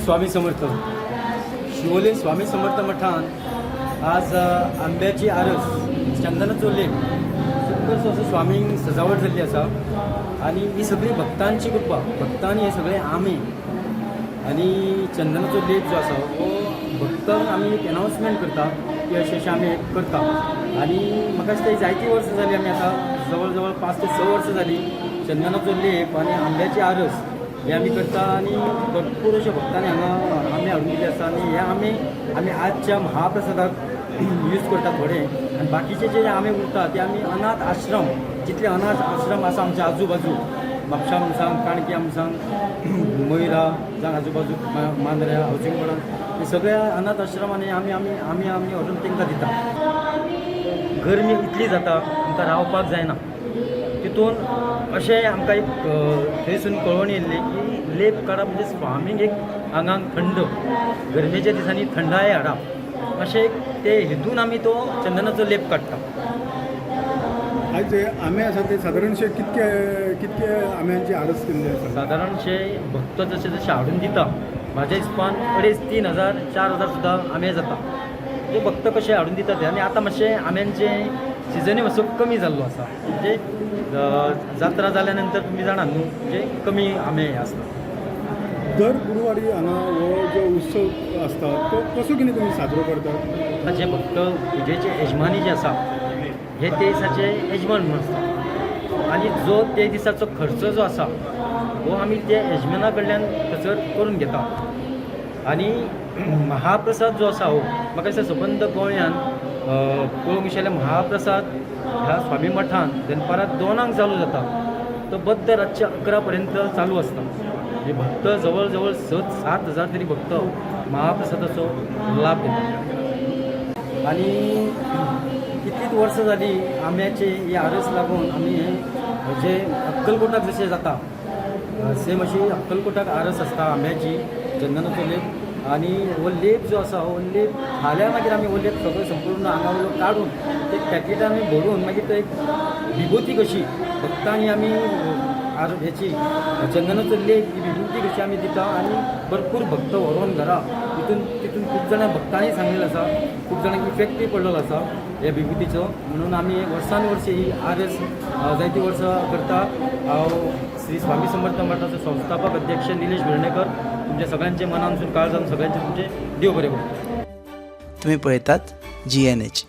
स्वामी समर्थ. शिवोले स्वामी समर्थ मठान आज आंब्याची आरस चंदनाचो लेप सुंदरसो असो स्वामींक सजावट जाल्ली आसा आणि ही सगळी भक्तांची कृपा. भक्तांनी हे सगळे आमी आणि चंदनाचो लेप जो आसा हो भक्तांक आमी एक अनाउन्समेंट करता की अशें आमी करता. आणि म्हाका दिसता जायतीं वर्सां जालीं आमी आतां जवळ जवळ 5 ते 6 वर्सां जालीं चंदनाचो लेप आणि आंब्याची आरस हे आमी करता. आणि भरपूर अशा भक्तांनी हांगा आंबे हाडून दिले आसा आणि हे आमी आजच्या महाप्रसादाक यूज करता थोडे. आणि बाकीचे जे आंबे उरता ते आमी अनाथ आश्रम, जितले अनाथ आश्रम आसा आमच्या आजूबाजू म्हापशां सांग, काणक्या सांग, मयरा जावं आजूबाजू मांद्र्या हावसिंग बोर्डान हे सगळ्या अनाथ आश्रमांनी आमी व्हरून तांकां दिता. गरमी इतली जाता आमकां रावपाक जायना. तितून अशें आमकां एक थंयसून कळोवन येयल्ली की लेप काडप म्हणजे स्वामीक एक आंगाक थंड, गरमेच्या दिसांनी थंडाय हाडप अशें एक ते हितून आमी तो चंदनाचो लेप काडटा. आज जे आंबे आसा ते सादारणशे कितके आंब्यांची आरस केल्ली आसा? सादारणशे भक्त जसे जसे हाडून दिता म्हाज्या हिसपान 2,500-3,000 4,000 सुद्दां आंबे जाता. जे भक्त कशे हाडून दिता ते. आनी आतां मातशें आंब्यांचे सिजनूय मातसो कमी जाल्लो आसा. म्हणजे जात्रा जाल्या नंतर तुमी जाणा न्हू म्हणजे कमी आंबे हे आसता. दर गुरुवारी हांगा हो जो उत्सव आसता तो कसो कितें तुमी साजरो करतात? जे भक्त पुजेचे यजमानी जे आसा हे ते दिसाचे यजमान म्हणून आसता. आणि जो ते दिसाचो खर्च जो आसा हो आमी त्या यजमाना कडल्यान थंयसर करून घेता. आणि महाप्रसाद जो आसा हो म्हाका दिसता सबंद गोंयान पळोवंक गेल्यार महाप्रसाद ह्या स्वामी मठान दनपारां 2 चालू जाता. तो बद्द रातचे 11 पर्यंत चालू आसता. हे भक्त जवळ जवळ 7,000 तरी भक्त महाप्रसादाचो लाभ घेतात. आणि कितलींच वर्सां जालीं आंब्याचे ही आरस लागून आमी हे जे अक्कलकोटाक जशें जाता सेम अशी अक्कलकोटाक आरस आसता आंब्याची चंदनाचो लेप. आणि हो लेप जो आसा हो लेप हाल्या मागीर आमी हो लेप सगळो संपूर्ण आंगावयलो काडून ते पॅकेटान आमी भरून मागीर तो एक विभुती कशी भक्तांनी आमी हेची चंदनाचो लेप ही विभुती कशी आमी दिता. आणि भरपूर भक्त व्हरून घरा तितून खूब जाणां भक्तांनी सांगिल्लें आसा, खूब जाणांक इफेक्टूय पडलेलो आसा ह्या विभुतीचो. म्हणून आमी वर्सान वर्स ही आरस जायतीं वर्सां करता. हांव श्री स्वामी समर्थ मठाचो संस्थापक अध्यक्ष निलेश वेर्णेकर तुमच्या सगळ्यांचे मनानसून काळजान सगळ्यांचे तुमचे देव बरें करूं. तुम्ही पळयतात GNH.